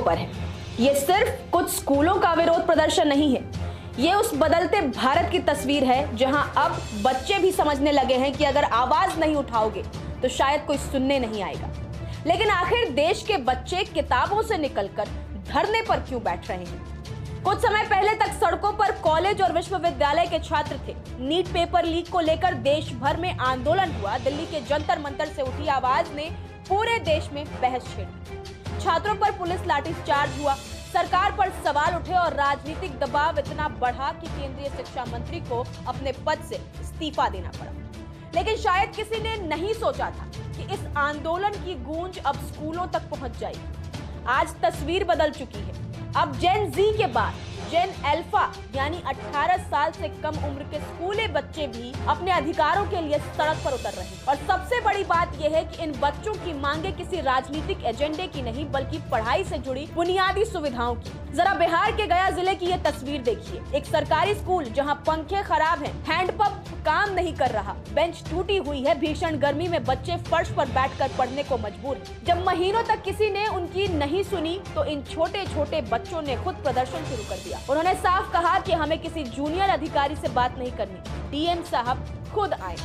पर है। ये सिर्फ कुछ स्कूलों का विरोध प्रदर्शन नहीं है, ये उस बदलते भारत की तस्वीर है जहां अब बच्चे भी समझने लगे हैं कि अगर आवाज नहीं उठाओगे तो शायद कोई सुनने नहीं आएगा। लेकिन आखिर देश के बच्चे किताबों से निकलकर धरने पर क्यों बैठ रहे हैं? कुछ समय पहले तक सड़कों पर कॉलेज और विश्वविद्यालय के छात्र थे। नीट पेपर लीक को लेकर देश भर में आंदोलन हुआ। दिल्ली के जंतर मंतर से उठी आवाज ने पूरे देश में बहस छेड़ी। छात्रों पर पुलिस लाठीचार्ज हुआ, सरकार पर सवाल उठे और राजनीतिक दबाव इतना बढ़ा कि केंद्रीय शिक्षा मंत्री को अपने पद से इस्तीफा देना पड़ा। लेकिन शायद किसी ने नहीं सोचा था कि इस आंदोलन की गूंज अब स्कूलों तक पहुंच जाएगी। आज तस्वीर बदल चुकी है। अब जेन जी के बाद जेन अल्फा यानी 18 साल से कम उम्र के स्कूली बच्चे भी अपने अधिकारों के लिए सड़क पर उतर रहे हैं। और सबसे बड़ी बात यह है कि इन बच्चों की मांगे किसी राजनीतिक एजेंडे की नहीं बल्कि पढ़ाई से जुड़ी बुनियादी सुविधाओं की। जरा बिहार के गया जिले की ये तस्वीर देखिए। एक सरकारी स्कूल जहां पंखे खराब हैं, हैंडपंप काम नहीं कर रहा, बेंच टूटी हुई है, भीषण गर्मी में बच्चे फर्श पर बैठकर पढ़ने को मजबूर हैं। जब महीनों तक किसी ने उनकी नहीं सुनी तो इन छोटे छोटे बच्चों ने खुद प्रदर्शन शुरू कर दिया। उन्होंने साफ कहा कि हमें किसी जूनियर अधिकारी से बात नहीं करनी, डीएम साहब खुद आए।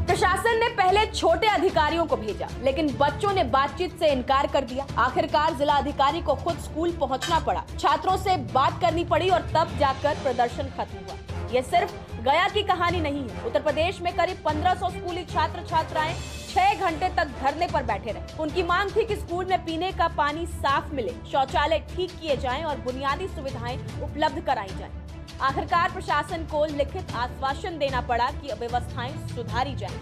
प्रशासन ने पहले छोटे अधिकारियों को भेजा, लेकिन बच्चों ने बातचीत से इनकार कर दिया। आखिरकार जिला अधिकारी को खुद स्कूल पहुंचना पड़ा, छात्रों से बात करनी पड़ी और तब जाकर प्रदर्शन खत्म हुआ। ये सिर्फ गया की कहानी नहीं है। उत्तर प्रदेश में करीब 1500 स्कूली छात्र छात्राएं 6 घंटे तक धरने पर बैठे रहे। उनकी मांग थी कि स्कूल में पीने का पानी साफ मिले, शौचालय ठीक किए जाएं और बुनियादी सुविधाएं उपलब्ध कराई जाएं। आखिरकार प्रशासन को लिखित आश्वासन देना पड़ा कि व्यवस्थाएं सुधारी जाएं।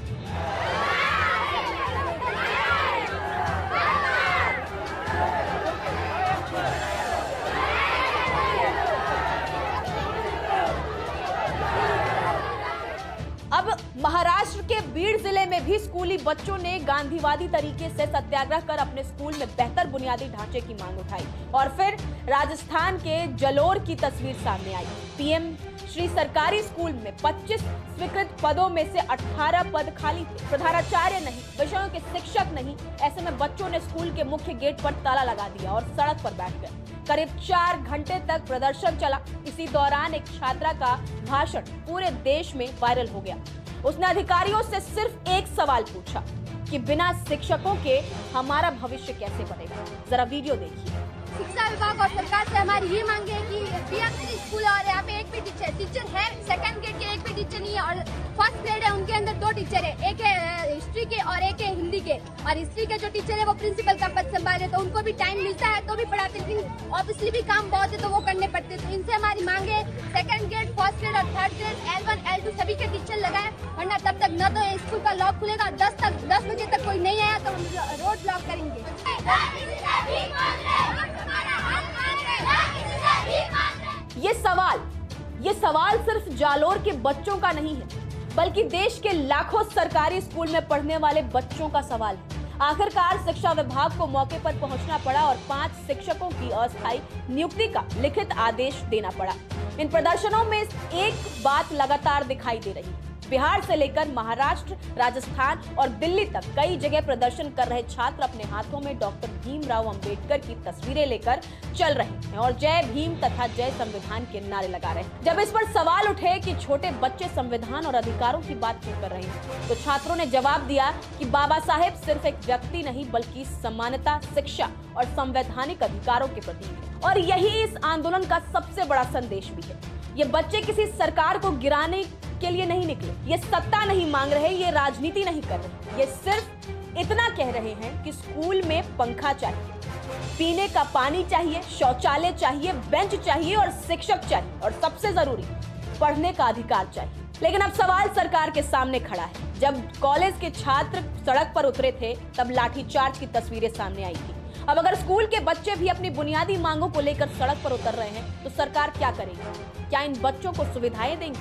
अब महाराष्ट्र के बीड़ जिले में भी स्कूली बच्चों ने गांधीवादी तरीके से सत्याग्रह कर अपने स्कूल में बेहतर बुनियादी ढांचे की मांग उठाई। और फिर राजस्थान के जलोर की तस्वीर सामने आई। पीएम श्री सरकारी स्कूल में 25 स्वीकृत पदों में से 18 पद खाली थे। प्रधानाचार्य नहीं, विषयों के शिक्षक नहीं। ऐसे में बच्चों ने स्कूल के मुख्य गेट पर ताला लगा दिया और सड़क पर बैठ गए। करीब 4 घंटे तक प्रदर्शन चला। इसी दौरान एक छात्रा का भाषण पूरे देश में वायरल हो गया। उसने अधिकारियों से सिर्फ एक सवाल पूछा कि बिना शिक्षकों के हमारा भविष्य कैसे बनेगा। जरा वीडियो देखिए। शिक्षा विभाग और सरकार से हमारी ये मांग है कि बीएमसी स्कूल और यहाँ पे एक भी टीचर है, सेकंड ग्रेड के एक भी टीचर नहीं है और फर्स्ट ग्रेड है उनके अंदर 2 टीचर है, एक है हिस्ट्री के और एक है हिंदी के। और हिस्ट्री के जो टीचर है वो प्रिंसिपल का पद संभाले, तो उनको भी टाइम मिलता है तो भी पढ़ाते, लेकिन ऑब्वियसली भी काम बहुत है तो वो करने पड़ते। तो इनसे हमारी मांग है सेकंड ग्रेड, फर्स्ट ग्रेड और थर्ड ग्रेड L1 L2 सभी के टीचर लगाए, वरना तब तक न तो स्कूल का लॉक खुलेगा, 10 बजे तक कोई नहीं आया तो हम रोड ब्लॉक करेंगे। ये सवाल सिर्फ जालोर के बच्चों का नहीं है, बल्कि देश के लाखों सरकारी स्कूल में पढ़ने वाले बच्चों का सवाल है। आखिरकार शिक्षा विभाग को मौके पर पहुंचना पड़ा और 5 शिक्षकों की अस्थायी नियुक्ति का लिखित आदेश देना पड़ा। इन प्रदर्शनों में एक बात लगातार दिखाई दे रही है। बिहार से लेकर महाराष्ट्र, राजस्थान और दिल्ली तक कई जगह प्रदर्शन कर रहे छात्र अपने हाथों में डॉक्टर भीमराव अंबेडकर की तस्वीरें लेकर चल रहे हैं और जय भीम तथा जय संविधान के नारे लगा रहे हैं। जब इस पर सवाल उठे कि छोटे बच्चे संविधान और अधिकारों की बात क्यों कर रहे हैं, तो छात्रों ने जवाब दिया कि बाबा साहेब सिर्फ एक व्यक्ति नहीं बल्कि समानता, शिक्षा और संवैधानिक अधिकारों के प्रतीक है। और यही इस आंदोलन का सबसे बड़ा संदेश भी है। ये बच्चे किसी सरकार को गिराने के लिए नहीं निकले, ये सत्ता नहीं मांग रहे, ये राजनीति नहीं कर रहे, ये सिर्फ इतना कह रहे हैं कि स्कूल में पंखा चाहिए, पीने का पानी चाहिए, शौचालय चाहिए, बेंच चाहिए और शिक्षक चाहिए और सबसे जरूरी पढ़ने का अधिकार चाहिए। लेकिन अब सवाल सरकार के सामने खड़ा है। जब कॉलेज के छात्र सड़क पर उतरे थे तब लाठीचार्ज की तस्वीरें सामने आई थी। अब अगर स्कूल के बच्चे भी अपनी बुनियादी मांगों को लेकर सड़क पर उतर रहे हैं तो सरकार क्या करेगी? क्या इन बच्चों को सुविधाएं देंगी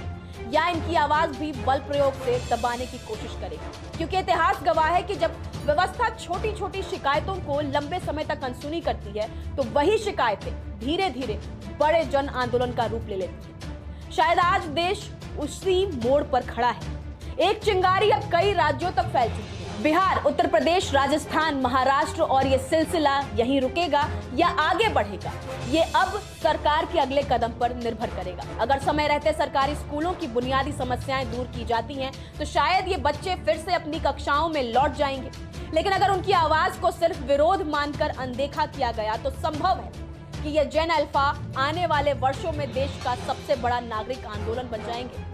या इनकी आवाज भी बल प्रयोग से दबाने की कोशिश करेगी, क्योंकि इतिहास गवाह है कि जब व्यवस्था छोटी छोटी शिकायतों को लंबे समय तक अनसुनी करती है तो वही शिकायतें धीरे धीरे बड़े जन आंदोलन का रूप ले लेती है। शायद आज देश उसी मोड़ पर खड़ा है। एक चिंगारी अब कई राज्यों तक फैल चुकी है। बिहार, उत्तर प्रदेश, राजस्थान, महाराष्ट्र, और ये सिलसिला यहीं रुकेगा या आगे बढ़ेगा, ये अब सरकार के अगले कदम पर निर्भर करेगा। अगर समय रहते सरकारी स्कूलों की बुनियादी समस्याएं दूर की जाती हैं तो शायद ये बच्चे फिर से अपनी कक्षाओं में लौट जाएंगे। लेकिन अगर उनकी आवाज को सिर्फ विरोध मानकर अनदेखा किया गया तो संभव है कि ये जेन अल्फा आने वाले वर्षों में देश का सबसे बड़ा नागरिक आंदोलन बन जाएंगे।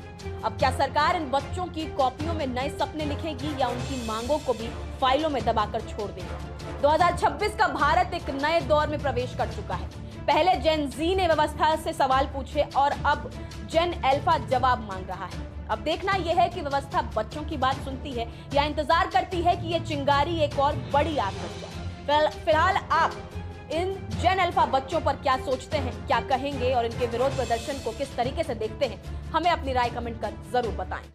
अब क्या सरकार इन बच्चों की कॉपियों में नए सपने लिखेगी या उनकी मांगों को भी फाइलों में दबाकर छोड़ देगी? 2026 का भारत एक नए दौर में प्रवेश कर चुका है। पहले जेन जी ने व्यवस्था से सवाल पूछे और अब जेन अल्फा जवाब मांग रहा है। अब देखना यह है कि व्यवस्था बच्चों की बात सुनती है या इंतजार करती है कि ये चिंगारी एक और बड़ी आग बन जाए। फिलहाल आप इन जेन अल्फा बच्चों पर क्या सोचते हैं, क्या कहेंगे और इनके विरोध प्रदर्शन को किस तरीके से देखते हैं, हमें अपनी राय कमेंट कर जरूर बताएं।